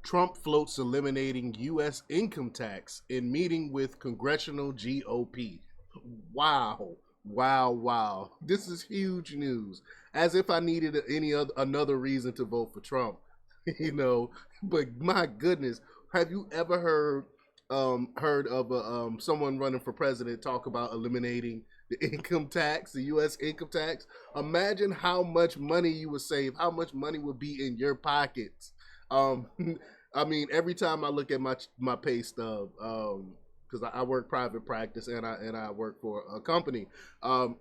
Trump floats eliminating U.S. income tax in meeting with Congressional GOP. Wow. Wow, wow. This is huge news. As if I needed any other another reason to vote for Trump. you know, but my goodness, have you ever heard of someone running for president talk about eliminating the income tax, the U.S. income tax? Imagine how much money you would save, how much money would be in your pockets. Um, I mean, every time I look at my pay stub, because I work private practice and I work for a company.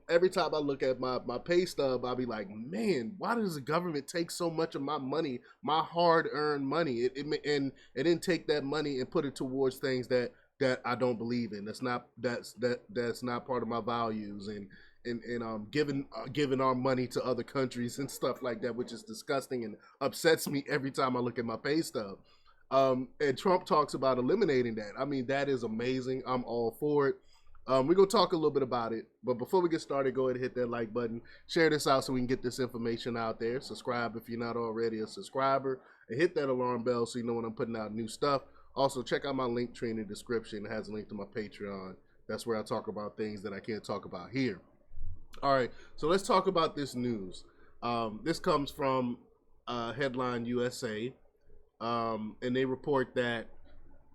Every time I look at my pay stub, I'll be like, man, why does the government take so much of my money, my hard earned money, and then take that money and put it towards things that I don't believe in. That's not part of my values, and giving our money to other countries and stuff like that, which is disgusting and upsets me every time I look at my pay stub. And Trump talks about eliminating that. I mean, that is amazing. I'm all for it. We're going to talk a little bit about it. But before we get started, go ahead and hit that like button. Share this out so we can get this information out there. Subscribe if you're not already a subscriber. And hit that alarm bell so you know when I'm putting out new stuff. Also, check out my link tree in the description. It has a link to my Patreon. That's where I talk about things that I can't talk about here. All right, so let's talk about this news. This comes from Headline USA. And they report that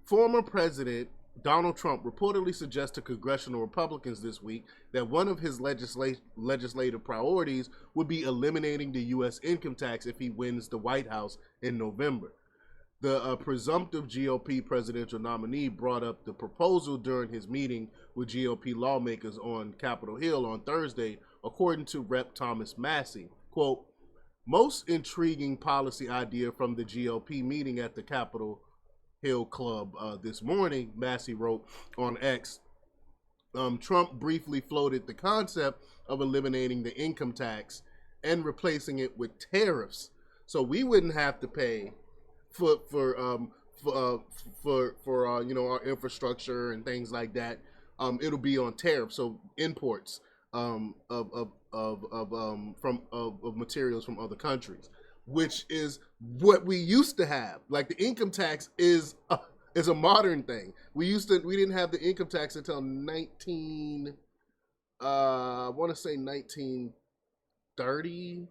former President Donald Trump reportedly suggests to congressional Republicans this week that one of his legislative priorities would be eliminating the U.S. income tax if he wins the White House in November. The presumptive GOP presidential nominee brought up the proposal during his meeting with GOP lawmakers on Capitol Hill on Thursday, according to Rep. Thomas Massie. Quote, most intriguing policy idea from the GOP meeting at the Capitol Hill Club this morning, Massie wrote on X. Trump briefly floated the concept of eliminating the income tax and replacing it with tariffs, so we wouldn't have to pay for our infrastructure and things like that. It'll be on tariffs, so imports of materials from other countries, which is what we used to have. Like, the income tax is a modern thing. We didn't have the income tax until I want to say 1930,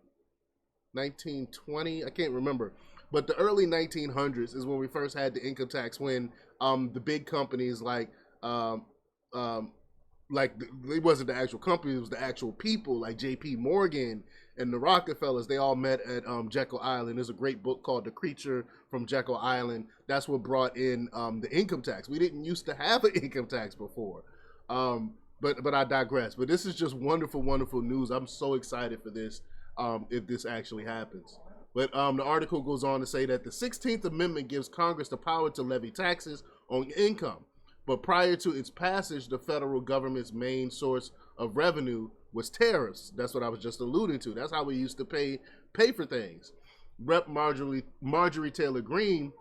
1920. I can't remember. But the early 1900s is when we first had the income tax, when the big companies like it wasn't the actual company, it was the actual people like J.P. Morgan and the Rockefellers. They all met at Jekyll Island. There's a great book called The Creature from Jekyll Island. That's what brought in the income tax. We didn't used to have an income tax before. But I digress. But this is just wonderful, wonderful news. I'm so excited for this if this actually happens. But the article goes on to say that the 16th Amendment gives Congress the power to levy taxes on income. But prior to its passage, the federal government's main source of revenue was tariffs. That's what I was just alluding to. That's how we used to pay for things. Rep. Marjorie Taylor Greene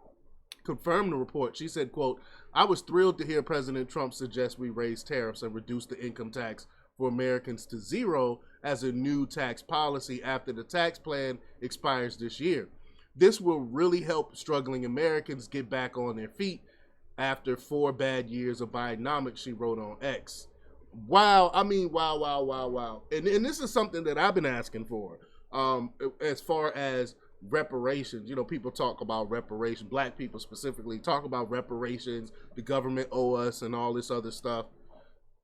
confirmed the report. She said, quote, I was thrilled to hear President Trump suggest we raise tariffs and reduce the income tax for Americans to zero as a new tax policy after the tax plan expires this year. This will really help struggling Americans get back on their feet after 4 bad years of Bidenomics, she wrote on X. Wow. I mean, wow. And this is something that I've been asking for as far as reparations. You know, people talk about reparations. Black people specifically talk about reparations. The government owe us and all this other stuff.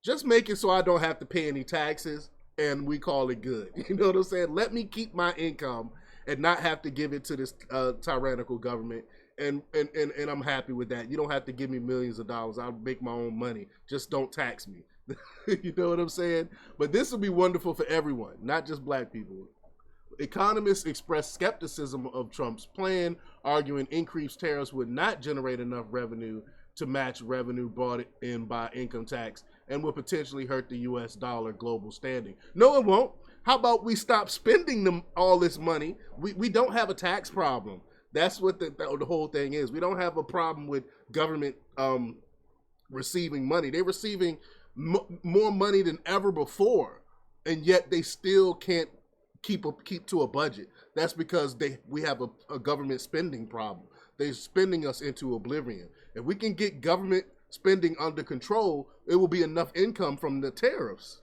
Just make it so I don't have to pay any taxes and we call it good. You know what I'm saying? Let me keep my income and not have to give it to this tyrannical government. And I'm happy with that. You don't have to give me millions of dollars. I'll make my own money. Just don't tax me. You know what I'm saying? But this will be wonderful for everyone, not just black people. Economists expressed skepticism of Trump's plan, arguing increased tariffs would not generate enough revenue to match revenue brought in by income tax and will potentially hurt the U.S. dollar global standing. No, it won't. How about we stop spending all this money? We don't have a tax problem. That's what the whole thing is. We don't have a problem with government receiving money. They're receiving more money than ever before, and yet they still can't keep to a budget. That's because we have a government spending problem. they're spending us into oblivion. If we can get government spending under control, it will be enough income from the tariffs.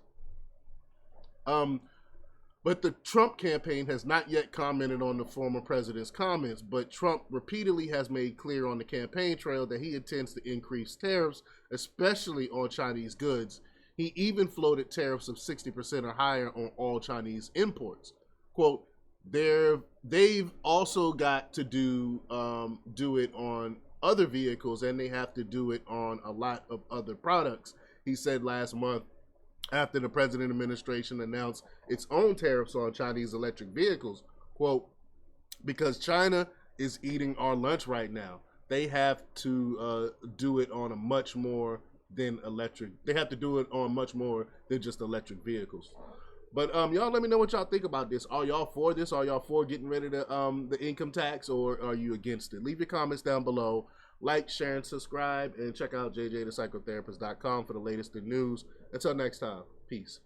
But the Trump campaign has not yet commented on the former president's comments, but Trump repeatedly has made clear on the campaign trail that he intends to increase tariffs, especially on Chinese goods. He even floated tariffs of 60% or higher on all Chinese imports. Quote, they've also got to do it on other vehicles, and they have to do it on a lot of other products, he said last month, after the president administration announced its own tariffs on Chinese electric vehicles. Quote, because China is eating our lunch right now. They have to do it on a much more than electric. They have to do it on much more than just electric vehicles. But y'all let me know what y'all think about this. Are y'all for this? Are y'all for getting rid of the income tax, or are you against it? Leave your comments down below. Like, share, and subscribe, and check out jjthepsychotherapist.com for the latest in news. Until next time, peace.